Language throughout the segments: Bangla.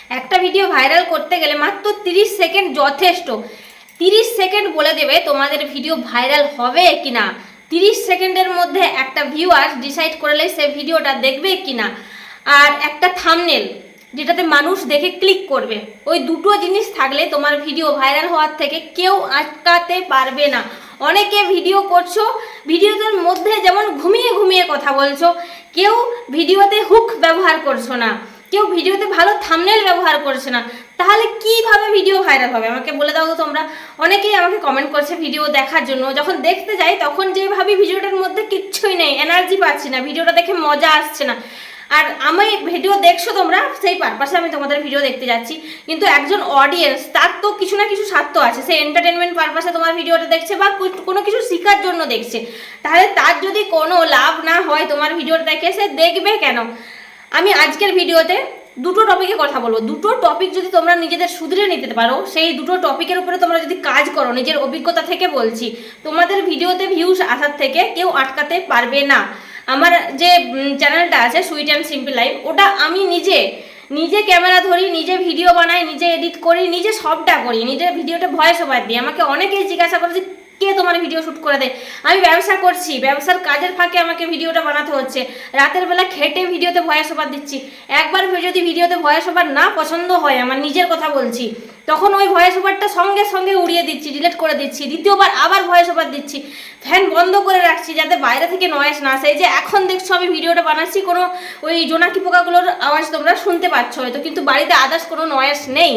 একটা ভিডিও ভাইরাল করতে গেলে মাত্র 30 সেকেন্ড যথেষ্ট। 30 সেকেন্ড বলে দেবে তোমাদের ভিডিও ভাইরাল হবে কিনা। 30 সেকেন্ডের মধ্যে একটা ভিউয়ার ডিসাইড করলে সে ভিডিওটা দেখবে কিনা, আর একটা থাম্বনেল যেটাতে মানুষ দেখে ক্লিক করবে, ওই দুটো জিনিস থাকলে তোমার ভিডিও ভাইরাল হওয়ার থেকে কেউ আটকাতে পারবে না। অনেকে ভিডিও করছো, ভিডিওটার মধ্যে যেমন ঘুমিয়ে ঘুমিয়ে কথা বলছো, কেউ ভিডিওতে হুক ব্যবহার করছো না, কেউ ভিডিওতে ভালো থাম্বনেল ব্যবহার করছে না, তাহলে কিভাবে ভিডিও ভাইরাল হবে আমাকে বলে দাও তো তোমরা। অনেকেই আমাকে কমেন্ট করছে ভিডিও দেখার জন্য, যখন দেখতে যাই তখন যে ভাবি ভিডিওটার মধ্যে কিচ্ছুই নেই, এনার্জি পাচ্ছি না, ভিডিওটা দেখে মজা আসছে না। আর আমি ভিডিও দেখছো তোমরা, সেই পারপাসে আমি তোমাদের ভিডিও দেখতে যাচ্ছি, কিন্তু একজন অডিয়েন্স তার তো কিছু না কিছু স্বার্থ আছে, সে এন্টারটেনমেন্ট পারপাসে তোমার ভিডিওটা দেখছে বা কোনো কিছু শেখার জন্য দেখছে, তাহলে তার যদি কোনো লাভ না হয় তোমার ভিডিওটা দেখে সে দেখবে কেন? আমি আজকের ভিডিওতে দুটো টপিকে কথা বলবো। দুটো টপিক যদি তোমরা নিজেদের শুধরে নিতে পারো, সেই দুটো টপিকের উপরে তোমরা যদি কাজ করো, নিজের অভিজ্ঞতা থেকে বলছি, তোমাদের ভিডিওতে ভিউজ আসার থেকে কেউ আটকাতে পারবে না। আমার যে চ্যানেলটা আছে সুইট অ্যান্ড সিম্পল লাইফ, ওটা আমি নিজে ক্যামেরা ধরি, নিজে ভিডিও বানাই, নিজে এডিট করি, নিজে সবটা করি, নিজের ভিডিওটা ভয়েস ওভার দিই। আমাকে অনেকেই জিজ্ঞাসা করে যে কে তোমার ভিডিও শ্যুট করে দেয়? আমি ব্যবসা করছি, ব্যবসার কাজের ফাঁকে আমাকে ভিডিওটা বানাতে হচ্ছে, রাতের বেলা খেটে ভিডিওতে ভয়েস ওভার দিচ্ছি। একবার যদি ভিডিওতে ভয়েস ওভার না পছন্দ হয়, আমার নিজের কথা বলছি, তখন ওই ভয়েস ওভারটা সঙ্গে সঙ্গে উড়িয়ে দিচ্ছি, ডিলিট করে দিচ্ছি, দ্বিতীয়বার আবার ভয়েস ওভার দিচ্ছি, ফ্যান বন্ধ করে রাখছি যাতে বাইরে থেকে নয়েজ না আসে। এই যে এখন দেখছো আমি ভিডিওটা বানাচ্ছি, কোনো ওই জোনাকি পোকাগুলোর আওয়াজ তোমরা শুনতে পাচ্ছ হয়তো, কিন্তু বাড়িতে আদার্স কোনো নয়েজ নেই,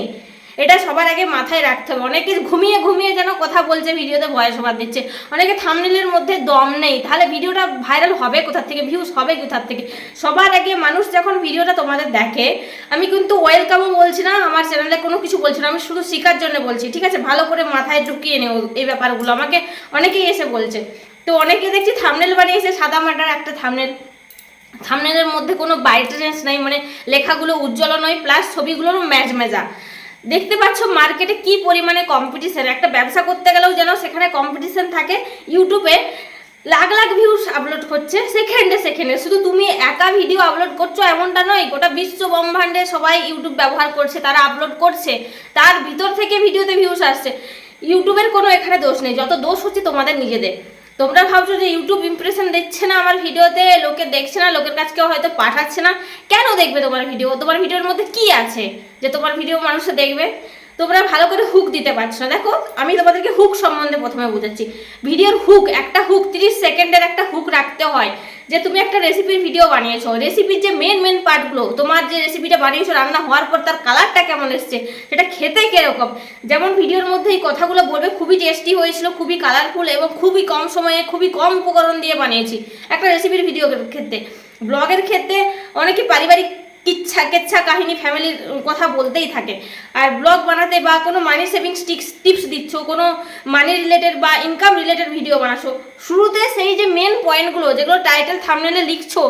এটা সবার আগে মাথায় রাখতে হবে। অনেকে ঘুমিয়ে ঘুমিয়ে যেন কথা বলছে, ভিডিওতে ভয়েস ওভার দিচ্ছে, অনেকে থাম্বনেলের মধ্যে দম নেই, তাহলে ভিডিওটা ভাইরাল হবে কোথা থেকে, ভিউজ হবে কোথা থেকে? সবার আগে মানুষ যখন ভিডিওটা তোমাদের দেখে, আমি কিন্তু ওয়েলকামও বলছি না, আমার চ্যানেলে কোনো কিছু বলছি না, আমি শুধু শেখার জন্য বলছি, ঠিক আছে? ভালো করে মাথায় ঢুকিয়ে নেও এই ব্যাপারগুলো, আমাকে অনেকেই এসে বলছে। তো অনেকে দেখছি থাম্বনেল বানিয়েছে সাদা মাটার একটা থাম্বনেলের মধ্যে কোনো ব্রাইটনেস নেই, মানে লেখাগুলো উজ্জ্বল নয়, প্লাস ছবিগুলোরও ম্যাজমেজা। দেখতে পাচ্ছ মার্কেটে কি পরিমাণে কম্পিটিশন, একটা ব্যবসা করতে গেলেও যেন সেখানে কম্পিটিশন থাকে। ইউটিউবে লাখ লাখ ভিউজ আপলোড হচ্ছে সেকেন্ডে, শুধু তুমি একা ভিডিও আপলোড করছো এমনটা নয়, গোটা বিশ্ব ব্রহ্মাণ্ডে সবাই ইউটিউব ব্যবহার করছে, তারা আপলোড করছে, তার ভিতর থেকে ভিডিওতে ভিউজ আসছে। ইউটিউবের কোনো এখানে দোষ নেই, যত দোষ হচ্ছে তোমাদের নিজেদের। তোমরা ভাবছো যে ইউটিউব ইমপ্রেশন দিচ্ছে না আমার ভিডিওতে, লোকে দেখছে না, লোকের কাছে কেউ হয়তো পাঠাচ্ছে না, কেন দেখবে তোমার ভিডিও? তোমার ভিডিওর মধ্যে কি আছে যে তোমার ভিডিও মানুষে দেখবে? তোমরা ভালো করে হুক দিতে পারছো না। দেখো আমি তোমাদেরকে হুক সম্বন্ধে প্রথমে বোঝাচ্ছি। ভিডিওর হুক, একটা হুক 30 সেকেন্ডের একটা হুক রাখতে হয়। যে তুমি একটা রেসিপির ভিডিও বানিয়েছো, রেসিপির যে মেন পার্টগুলো, তোমার যে রেসিপিটা বানিয়েছো রান্না হওয়ার পর তার কালারটা কেমন এসছে, সেটা খেতে কিরকম, যেমন ভিডিওর মধ্যে এই কথাগুলো বলবে, খুবই টেস্টি হয়েছিল, খুবই কালারফুল এবং খুবই কম সময়ে খুবই কম উপকরণ দিয়ে বানিয়েছি। একটা রেসিপির ভিডিওর ক্ষেত্রে, ব্লগের ক্ষেত্রে অনেকে পারিবারিক কেচ্ছা কাহিনী ফ্যামিলির কথা বলতেই থাকে। আর ব্লগ বানাতে বা কোনো মানি সেভিংস টিপস দিচ্ছ, কোনো মানি রিলেটেড বা ইনকাম রিলেটেড ভিডিও বানাচ্ছো, শুরুতে সেই যে মেন পয়েন্টগুলো যেগুলো টাইটেল থাম্বনেলে লিখছো,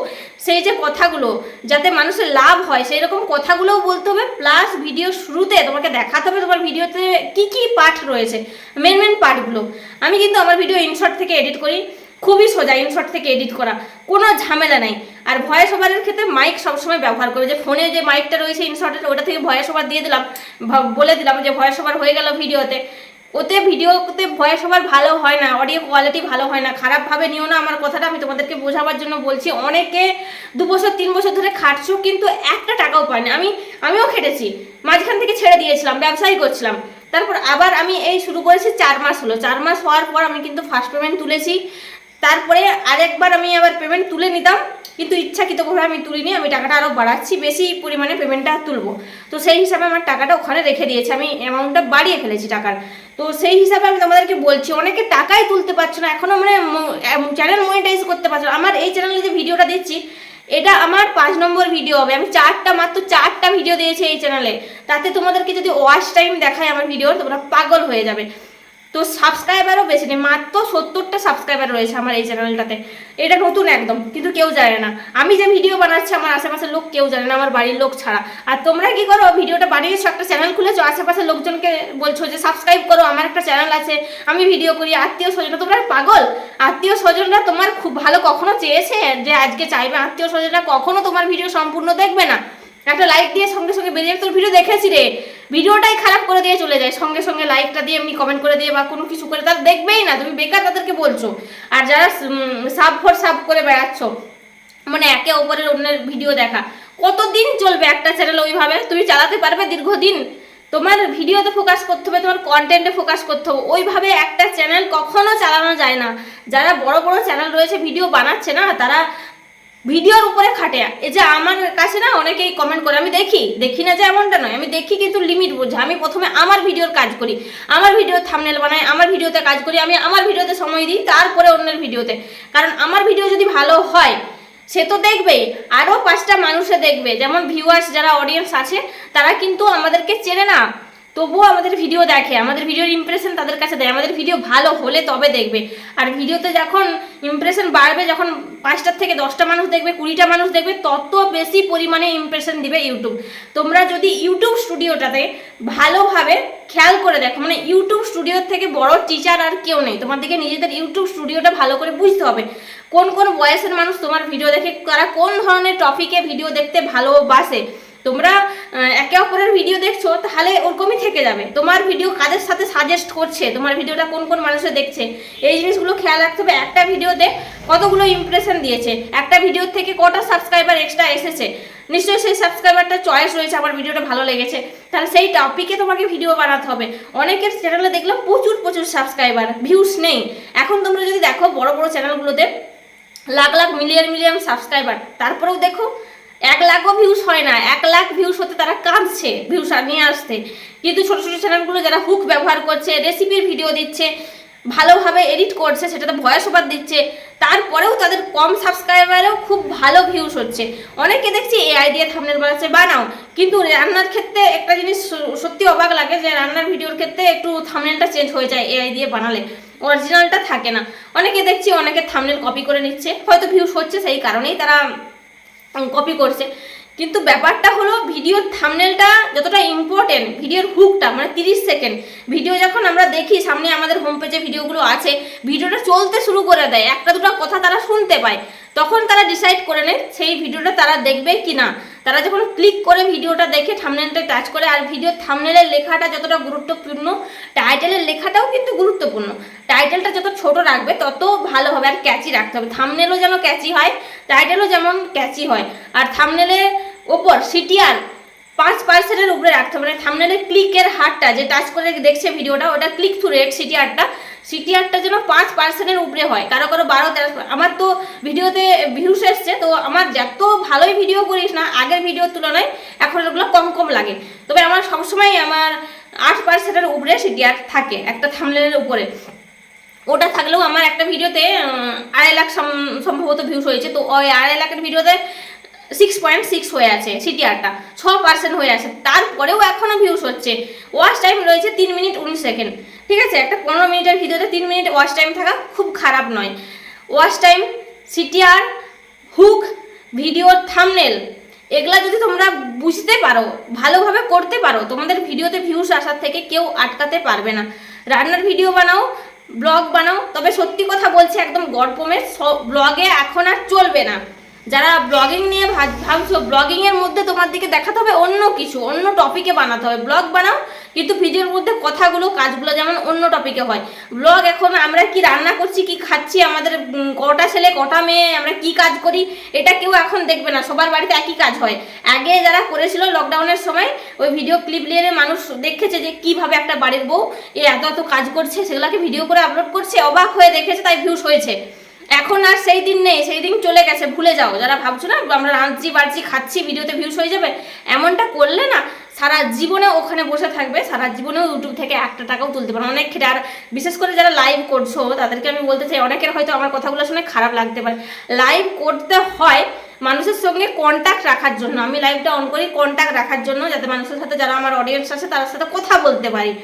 সেই যে কথাগুলো যাতে মানুষের লাভ হয় সেই রকম কথাগুলোও বলতে হবে। প্লাস ভিডিও শুরুতে তোমাকে দেখাতে হবে তোমার ভিডিওতে কি কি পার্ট রয়েছে, মেন পার্টগুলো। আমি কিন্তু আমার ভিডিও ইনশর্ট থেকে এডিট করি, খুবই সোজা ইনশর্ট থেকে এডিট করা, কোনো ঝামেলা নাই। আর ভয়েস ওভারের ক্ষেত্রে মাইক সবসময় ব্যবহার করে, যে ফোনে যে মাইকটা রয়েছে ইনশর্টের, ওটা থেকে ভয়েস ওভার দিয়ে দিলাম, বলে দিলাম যে ভয়েস ওভার হয়ে গেল ভিডিওতে। ওতে ভিডিওতে ভয়েস ওভার ভালো হয় না, অডিও কোয়ালিটি ভালো হয় না, খারাপভাবে নিও না আমার কথাটা, আমি তোমাদেরকে বোঝাবার জন্য বলছি। অনেকে 2 বছর 3 বছর ধরে খাটছো কিন্তু একটা টাকাও পায় না। আমিও খেটেছি, মাঝখান থেকে ছেড়ে দিয়েছিলাম, ব্যবসাই করছিলাম, তারপর আবার আমি এই শুরু করেছি 4 মাস হলো। 4 মাস হওয়ার পর আমি কিন্তু ফার্স্ট পেমেন্ট তুলেছি, তারপরে আরেকবার আমি আবার পেমেন্ট তুলে নিতাম, কিন্তু ইচ্ছাকৃতভাবে আমি তুলিনি, আমি টাকাটা আরও বাড়াচ্ছি, বেশি পরিমাণে পেমেন্টটা তুলবো। তো সেই হিসাবে আমার টাকাটা ওখানে রেখে দিয়েছি, আমি অ্যামাউন্টটা বাড়িয়ে ফেলেছি টাকার। তো সেই হিসাবে আমি তোমাদেরকে বলছি, অনেকে টাকাই তুলতে পারছো না এখনও, মানে চ্যানেল মনিটাইজ করতে পারছো না। আমার এই চ্যানেলে যে ভিডিওটা দিচ্ছি এটা আমার 5 নম্বর ভিডিও হবে, আমি মাত্র চারটা ভিডিও দিয়েছি এই চ্যানেলে। তাতে তোমাদেরকে যদি ওয়াচ টাইম দেখায় আমার ভিডিওর, তোমরা পাগল হয়ে যাবে। তো সাবস্ক্রাইবারও বেশি নেই, মাত্র 70টা সাবস্ক্রাইবার রয়েছে আমার এই চ্যানেলটাতে। এটা নতুন একদম, কিন্তু কেউ জানে না আমি যে ভিডিও বানাচ্ছি, আমার আশেপাশের লোক কেউ জানে না, আমার বাড়ির লোক ছাড়া। আর তোমরা কি করো, ভিডিওটা বানিয়েছো, একটা চ্যানেল খুলেছো, আশেপাশের লোকজনকে বলছো যে সাবস্ক্রাইব করো, আমার একটা চ্যানেল আছে, আমি ভিডিও করি। আত্মীয় স্বজনরা, তোমরা পাগল? আত্মীয় স্বজনরা তোমার খুব ভালো কখনো চেয়েছে যে আজকে চাইবে? আত্মীয় স্বজনরা কখনো তোমার ভিডিও সম্পূর্ণ দেখবে না। একটা লাইক দিয়ে সঙ্গে সঙ্গে বেরিয়ে তোর ভিডিও দেখেছি রে, ভিডিওটাই খারাপ করে দিয়ে চলে যায়, সঙ্গে সঙ্গে লাইকটা দিয়ে এমনি কমেন্ট করে দিয়ে বা কোনো কিছু করে, তারা দেখবেই না, তুমি বেকার তাদেরকে বলছো। আর যারা সাব করে বেড়াচ্ছ, মানে একে অপরের অন্যের ভিডিও দেখা, কতদিন চলবে একটা চ্যানেল ওইভাবে? তুমি চালাতে পারবে দীর্ঘদিন? তোমার ভিডিওতে ফোকাস করতে হবে, তোমার কন্টেন্টে ফোকাস করতে হবে, ওইভাবে একটা চ্যানেল কখনো চালানো যায় না। যারা বড় বড় চ্যানেল রয়েছে ভিডিও বানাচ্ছে না, তারা ভিডিওর উপরে খাটে। এই যে আমার কাছে না অনেকেই কমেন্ট করে, আমি দেখি না যে এমনটা নয়, আমি দেখি কিন্তু লিমিট বুঝে। আমি প্রথমে আমার ভিডিওর কাজ করি, আমার ভিডিওর থাম্বনেল বানাই, আমার ভিডিওতে কাজ করি, আমি আমার ভিডিওতে সময় দিই, তারপরে অন্যের ভিডিওতে। কারণ আমার ভিডিও যদি ভালো হয় সে তো দেখবেই, আরও 5টা মানুষে দেখবে। যেমন ভিউয়ার্স যারা অডিয়েন্স আছে তারা কিন্তু আমাদেরকে চেনে না, তবুও আমাদের ভিডিও দেখে, আমাদের ভিডিওর ইমপ্রেশন তাদের কাছে দেয়, আমাদের ভিডিও ভালো হলে তবে দেখবে। আর ভিডিওতে যখন ইমপ্রেশন বাড়বে, যখন 5টার থেকে 10টা মানুষ দেখবে, 20টা মানুষ দেখবে, তত বেশি পরিমাণে ইমপ্রেশন দিবে ইউটিউব। তোমরা যদি ইউটিউব স্টুডিওটাতে ভালোভাবে খেয়াল করে দেখো, মানে ইউটিউব স্টুডিওর থেকে বড় টিচার আর কেউ নেই, তোমাদেরকে নিজেদের ইউটিউব স্টুডিওটা ভালো করে বুঝতে হবে। কোন কোন বয়সের মানুষ তোমার ভিডিও দেখে, তারা কোন ধরনের টপিকে ভিডিও দেখতে ভালোবাসে। তোমরা একে অপরের ভিডিও দেখছো, তাহলে ওরকমই থেকে যাবে। তোমার ভিডিও কাদের সাথে সাজেস্ট করছে, তোমার ভিডিওটা কোন কোন মানুষে দেখছে, এই জিনিসগুলো খেয়াল রাখতে হবে। একটা ভিডিওতে কতগুলো ইমপ্রেশন দিয়েছে, একটা ভিডিও থেকে কটা সাবস্ক্রাইবার এক্সট্রা এসেছে, নিশ্চয়ই সেই সাবস্ক্রাইবারটা চয়েস রয়েছে, আমার ভিডিওটা ভালো লেগেছে, তাহলে সেই টপিকে তোমাকে ভিডিও বানাতে হবে। অনেকের চ্যানেলে দেখলাম প্রচুর সাবস্ক্রাইবার, ভিউস নেই। এখন তোমরা যদি দেখো বড় বড় চ্যানেলগুলোতে লাখ লাখ মিলিয়ন সাবস্ক্রাইবার, তারপরেও দেখো 1 লাখও ভিউস হয় না। 1 লাখ ভিউস হতে তারা কাঁদছে ভিউস নিয়ে আসতে। কিন্তু ছোটো ছোটো চ্যানেলগুলো যারা হুক ব্যবহার করছে, রেসিপির ভিডিও দিচ্ছে, ভালোভাবে এডিট করছে, সেটাতে ভয়েস ওভার দিচ্ছে, তারপরেও তাদের কম সাবস্ক্রাইবারেও খুব ভালো ভিউস হচ্ছে। অনেকে দেখছি এআই দিয়ে থাম্বনেল বানাচ্ছে, বানাও, কিন্তু রান্নার ক্ষেত্রে একটা জিনিস সত্যি অবাক লাগে যে রান্নার ভিডিওর ক্ষেত্রে একটু থাম্বনেলটা চেঞ্জ হয়ে যায় এআই দিয়ে বানালে, অরিজিনালটা থাকে না। অনেকে দেখছি অনেকে থাম্বনেল কপি করে নিচ্ছে, হয়তো ভিউস হচ্ছে সেই কারণেই তারা কপি করছে। কিন্তু ব্যাপারটা হলো ভিডিওর থাম্বনেলটা যতটা ইম্পর্টেন্ট, ভিডিওর হুকটা, মানে 30 সেকেন্ড ভিডিও যখন আমরা দেখি, সামনে আমাদের হোম পেজে ভিডিওগুলো আছে, ভিডিওটা চলতে শুরু করে দেয়, একটা দুটো কথা তারা শুনতে পায়, তখন তারা ডিসাইড করে নেয় সেই ভিডিওটা তারা দেখবে কি না। তারা যখন ক্লিক করে ভিডিওটা দেখে থাম্বনেলটা টাচ করে, আর ভিডিওর থাম্বনেলের লেখাটা যতটা গুরুত্বপূর্ণ, টাইটেলের লেখাটাও কিন্তু গুরুত্বপূর্ণ। টাইটেলটা যত ছোট রাখবে তত ভালো হবে, আর ক্যাচি রাখতে হবে। থাম্বনেলও যেন ক্যাচি হয়, টাইটেলও যেমন ক্যাচি হয়। আর থাম্বনেলের ওপর সিটিআর 5% উপরে রাখতে হবে, মানে থাম্বনেলের ক্লিকের হারটা, যে টাচ করে দেখছে ভিডিওটা, ওটা ক্লিক থ্রু রেট সিটিআরটা যেন 5%-এর উপরে হয়। কারো 12-13। আমার তো ভিডিওতে ভিউস এসছে, তো আমার যত ভালোই ভিডিও করিস না আগের ভিডিওর তুলনায় এখন ওগুলো কম লাগে, তবে আমার সবসময় আমার 8%-এর উপরে সিটিআর থাকে একটা থাম্বনেলের উপরে। ওটা থাকলেও আমার একটা ভিডিওতে 2.5 লাখ সম্ভবত ভিউস হয়েছে, তো ওই 2.5 লাখের ভিডিওতে 6.6 হয়ে আছে, সিটিআরটা 6% হয়ে আছে, তারপরেও এখনও ভিউস হচ্ছে। ওয়াচ টাইম রয়েছে 3 মিনিট 19 সেকেন্ড, ঠিক আছে? একটা 15 মিনিটের ভিডিওতে 3 মিনিট ওয়াচ টাইম থাকা খুব খারাপ নয়। ওয়াচ টাইম, সিটিআর, হুক, ভিডিওর থাম্বনেল, এগুলা যদি তোমরা বুঝতে পারো, ভালোভাবে করতে পারো, তোমাদের ভিডিওতে ভিউস আসার থেকে কেউ আটকাতে পারবে না। রান্নার ভিডিও বানাও, ব্লগ বানাও, তবে সত্যি কথা বলছি একদম গড়পমের ব্লগে এখন আর চলবে না। যারা ব্লগিং নিয়ে ভাবছো, ব্লগিংয়ের মধ্যে তোমার দিকে দেখাতে হবে অন্য কিছু, অন্য টপিকে বানাতে হবে। ব্লগ বানাও, কিন্তু ভিডিওর মধ্যে কথাগুলো, কাজগুলো যেমন অন্য টপিকে হয়। ব্লগ এখন আমরা কি রান্না করছি, কি খাচ্ছি, আমাদের কটা ছেলে কটা মেয়ে, আমরা কি কাজ করি, এটা কেউ এখন দেখবে না। সবার বাড়িতে একই কাজ হয়। আগে যারা করেছিল লকডাউনের সময়, ওই ভিডিও ক্লিপ নিয়ে মানুষ দেখেছে যে কিভাবে একটা বাড়ির বউ এত কাজ করছে, সেগুলোকে ভিডিও করে আপলোড করছে, অবাক হয়ে দেখেছে, তাই ভিউস হয়েছে। এখন আর সেই দিন নেই, সেই দিন চলে গেছে, ভুলে যাও। যারা ভাবছো না আমরা রাঁধছি বাড়ছি খাচ্ছি ভিডিওতে ভিউস হয়ে যাবে, এমনটা করলে না সারা জীবনে ওখানে বসে থাকবে, সারা জীবনেও ইউটিউব থেকে 1 টাকাও তুলতে পারো অনেক ক্ষেত্রে। আর বিশেষ করে যারা লাইভ করছো তাদেরকে আমি বলতে চাই, অনেকের হয়তো আমার কথাগুলো শুনে খারাপ লাগতে পারে, লাইভ করতে হয় মানুষের সঙ্গে কন্ট্যাক্ট রাখার জন্য। আমি লাইভটা অন করি কন্ট্যাক্ট রাখার জন্য, যাতে মানুষের সাথে, যারা আমার অডিয়েন্স আছে তার সাথে কথা বলতে পারি,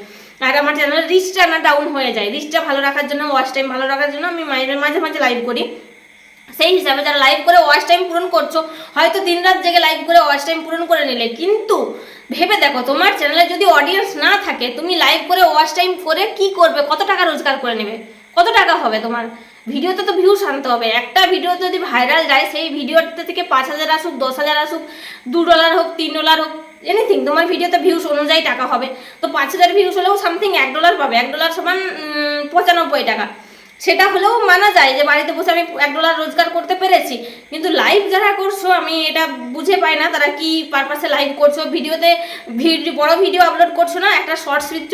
আর আমার চ্যানেলের রিচটা না ডাউন হয়ে যায়। রিচটা ভালো রাখার জন্য, ওয়াচ টাইম ভালো রাখার জন্য আমি মাঝে লাইভ করি। সেই হিসাবে যারা লাইভ করে ওয়াচ টাইম পূরণ করছো, হয়তো দিনরাত জেগে লাইভ করে ওয়াচ টাইম পূরণ করে নিলে, কিন্তু ভেবে দেখো তোমার চ্যানেলে যদি অডিয়েন্স না থাকে, তুমি লাইভ করে ওয়াচ টাইম করে কি করবে? কত টাকা রোজগার করে নেবে? কত টাকা হবে তোমার? ভিডিওতে তো ভিউস আনতে হবে। একটা ভিডিও যদি ভাইরাল যায়, সেই ভিডিওতে থেকে 5,000 আসুক, 10,000 আসুক, $2 হোক, $3 হোক, এনিথিং, তোমার ভিডিওতে ভিউস অনুযায়ী টাকা হবে। তো 5,000 ভিউস হলেও সামথিং $1 পাবে। $1 সমান 95 টাকা। সেটা হলেও মানা যায় যে বাড়িতে বসে আমি $1 রোজগার করতে পেরেছি। কিন্তু লাইভ যারা করছো, আমি এটা বুঝে পাই না তারা কি পারপাসে লাইভ করছো। ভিডিওতে বড় ভিডিও আপলোড করছো না, একটা শর্টস দিচ্ছ,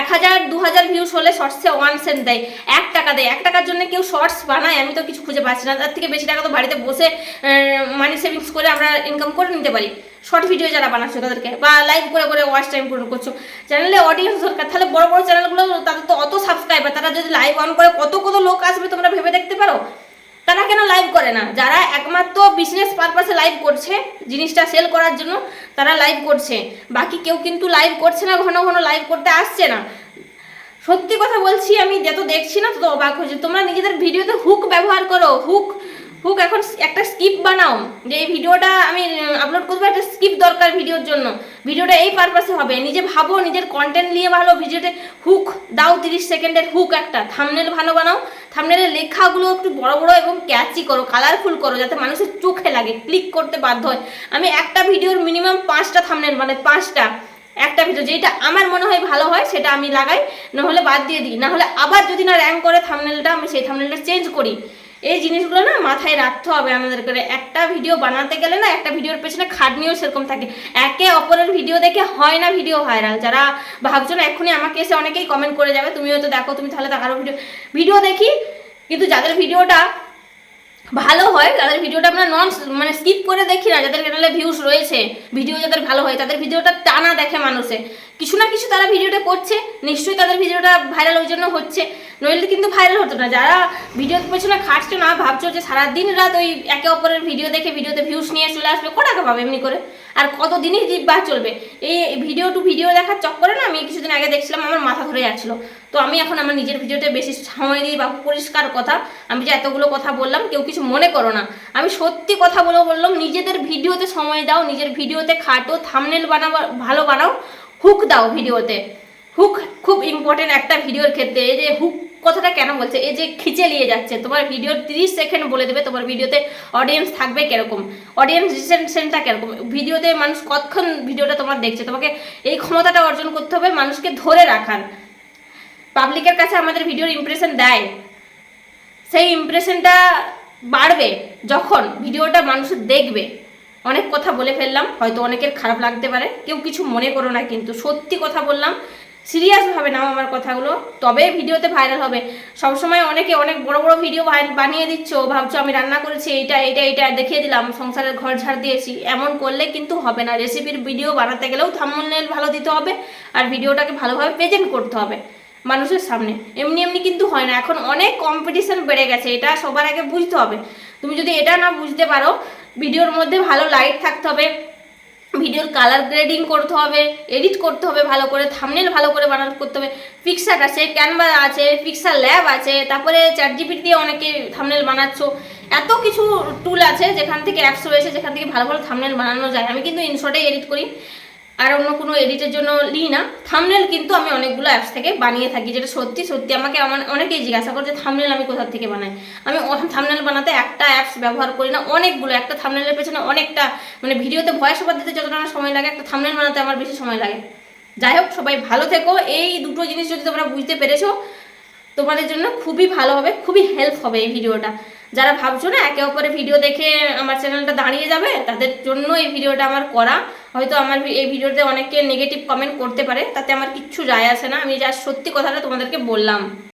1,000 2,000 ভিউস হলে শর্টসে 1 সেন্ট দেয়, 1 টাকা দেয়। 1 টাকার জন্য কেউ শর্টস বানায়? আমি তো কিছু খুঁজে পাচ্ছি না। তার থেকে বেশি টাকা তো বাড়িতে বসে মানি সেভিংস করে আমরা ইনকাম করে নিতে পারি। শর্ট ভিডিও যারা বানাচ্ছো তাদেরকে, বা লাইভ করে করে ওয়াচ টাইম পূরণ করছো, চ্যানেলে অডিয়েন্স দরকার। তাহলে বড় বড় চ্যানেলগুলো, তাদের তো অত সাবস্ক্রাইবার, তারা যদি লাইভ অন করে কত কত লোক আসবে তোমরা ভেবে দেখতে পারো? তারা কেন লাইভ করে না? যারা একমাত্র বিজনেস পারপাসে লাইভ করছে, জিনিসটা সেল করার জন্য তারা লাইভ করছে। বাকি কেউ কিন্তু লাইভ করছে না, ঘন ঘন লাইভ করতে আসছে না। সত্যি কথা বলছি, আমি যত দেখছি না তত অবাক হচ্ছে। তোমরা নিজেদের ভিডিওতে হুক ব্যবহার করো। হুক এখন একটা স্কিপ বানাও, যে এই ভিডিওটা আমি আপলোড করবো, একটা স্কিপ দরকার ভিডিওর জন্য, ভিডিওটা এই পারপাসে হবে। নিজে ভাবো, নিজের কন্টেন্ট নিয়ে ভালো, ভিডিওতে হুক দাও, 30 সেকেন্ডের হুক। একটা থাম্বনেল ভালো বানাও, থাম্বনেলের লেখাগুলো একটু বড় বড় এবং ক্যাচি করো, কালারফুল করো, যাতে মানুষের চোখে লাগে, ক্লিক করতে বাধ্য হয়। আমি একটা ভিডিওর মিনিমাম 5টা থাম্বনেল, মানে 5টা, একটা ভিডিও যেটা আমার মনে হয় ভালো হয় সেটা আমি লাগাই, নাহলে বাদ দিয়ে দিই। নাহলে আবার যদি না র্যাঙ্ক করে থাম্বনেলটা, আমি সেই থাম্বনেলটা চেঞ্জ করি। এই জিনিসগুলো না মাথায় রাখতে হবে আমাদের করে। একটা ভিডিও বানাতে গেলে না, একটা ভিডিওর পেছনে খাটনিও সেরকম থাকে। একে অপরের ভিডিও দেখে হয় না ভিডিও ভাইরাল। যারা ভাবছো না, এক্ষুনি আমাকে এসে অনেকেই কমেন্ট করে যাবে, তুমিও তো দেখো, তুমি তাহলে তাকারও ভিডিও দেখি। কিন্তু যাদের ভিডিওটা ভালো হয়, তাদের ভিডিওটা আমরা মানে স্কিপ করে দেখি না। যাদের চ্যানেলে ভিউস রয়েছে, ভিডিও যাদের ভালো হয়, তাদের ভিডিওটা টানা দেখে মানুষে। কিছু না কিছু তারা ভিডিওটা করছে, নিশ্চয়ই তাদের ভিডিওটা ভাইরাল ওই জন্য হচ্ছে, নইলে কিন্তু ভাইরাল হতো না। যারা ভিডিওর পেছনে খাটছো না, ভাবছো যে সারাদিন রাত ওই একে অপরের ভিডিও দেখে ভিডিওতে ভিউস নিয়ে চলে আসবে, ক টাকা পাবে এমনি করে? আর কতদিনই বা চলবে এই ভিডিও টু ভিডিও দেখার চক্করে? না, আমি কিছুদিন আগে দেখছিলাম, আমার মাথা ধরে যাচ্ছিলো। তো আমি এখন আমার নিজের ভিডিওতে বেশি সময় দিই। বা পরিষ্কার কথা, আমি যে এতগুলো কথা বললাম, কেউ কিছু মনে করো না, আমি সত্যি কথা বললাম। নিজেদের ভিডিওতে সময় দাও, নিজের ভিডিওতে খাটো, থাম্বনেল বানাও, ভালো বানাও, হুক দাও ভিডিওতে। হুক খুব ইম্পর্টেন্ট একটা ভিডিওর ক্ষেত্রে। এই যে হুক কথাটা কেন বলছে, এই যে খিচে নিয়ে যাচ্ছে, তোমার ভিডিওর 30 সেকেন্ড বলে দেবে তোমার ভিডিওতে অডিয়েন্স থাকবে কিরকম, অডিয়েন্স রিসেন্টটা কিরকম, ভিডিওতে মানুষ কতক্ষণ ভিডিওটা তোমার দেখছে। তোমাকে এই ক্ষমতাটা অর্জন করতে হবে মানুষকে ধরে রাখার। পাবলিকের কাছে আমাদের ভিডিওর ইমপ্রেশন দেয়, সেই ইমপ্রেশনটা বাড়বে যখন ভিডিওটা মানুষ দেখবে। অনেক কথা বলে ফেললাম, হয়তো অনেকের খারাপ লাগতে পারে, কেউ কিছু মনে করো না, কিন্তু সত্যি কথা বললাম, সিরিয়াসভাবে নাও আমার কথাগুলো, তবে ভিডিওতে ভাইরাল হবে। সবসময় অনেকে অনেক বড় বড় ভিডিও বানিয়ে দিচ্ছ, ভাবছো আমি রান্না করেছি, এইটা দেখিয়ে দিলাম, সংসারের ঘর ঝাড় দিয়েছি, এমন করলে কিন্তু হবে না। রেসিপির ভিডিও বানাতে গেলেও থাম্বনেল ভালো দিতে হবে, আর ভিডিওটাকে ভালোভাবে প্রেজেন্ট করতে হবে মানুষের সামনে। এমনি এমনি কিন্তু হয় না, এখন অনেক কম্পিটিশন বেড়ে গেছে, এটা সবার আগে বুঝতে হবে। তুমি যদি এটা না বুঝতে পারো, ভিডিওর মধ্যে ভালো লাইট থাকতে হবে, ভিডিওর কালার গ্রেডিং করতে হবে, এডিট করতে হবে ভালো করে, থাম্বনেল ভালো করে বানানো করতে হবে। পিক্সার আছে, ক্যানভা আছে, পিক্সার ল্যাব আছে, তারপরে চ্যাটজিপিটি দিয়ে অনেকে থাম্বনেল বানাচ্ছো। এত কিছু টুল আছে যেখান থেকে অ্যাপস রয়েছে, যেখান থেকে ভালো ভালো থাম্বনেল বানানো যায়। আমি কিন্তু ইনশর্টেই এডিট করি, আর অন্য কোনো এডিটের জন্য নিই না। থাম্বনেল কিন্তু আমি অনেকগুলো অ্যাপস থেকে বানিয়ে থাকি, যেটা সত্যি সত্যি আমাকে অনেকেই জিজ্ঞাসা করে যে থাম্বনেল আমি কোথা থেকে বানাই। আমি থাম্বনেল বানাতে একটা অ্যাপস ব্যবহার করি না, অনেকগুলো। একটা থাম্বনেলের পেছনে অনেকটা, মানে ভিডিওতে ভয়েস ওভার দিতে যতটা না সময় লাগে, একটা থাম্বনেল বানাতে আমার বেশি সময় লাগে। যাই হোক, সবাই ভালো থেকো। এই দুটো জিনিস যদি তোমরা বুঝতে পেরেছো, তোমাদের জন্য খুবই ভালো হবে, খুবই হেল্প হবে এই ভিডিওটা। যারা ভাবছো না একে অপরের ভিডিও দেখে আমার চ্যানেলটা দাঁড়িয়ে যাবে, তাদের জন্য এই ভিডিওটা আমার করা। হয়তো আমার এই ভিডিওতে অনেকে নেগেটিভ কমেন্ট করতে পারে, তাতে আমার কিচ্ছু যায় আসে না, আমি যা সত্যি কথাটা তোমাদেরকে বললাম।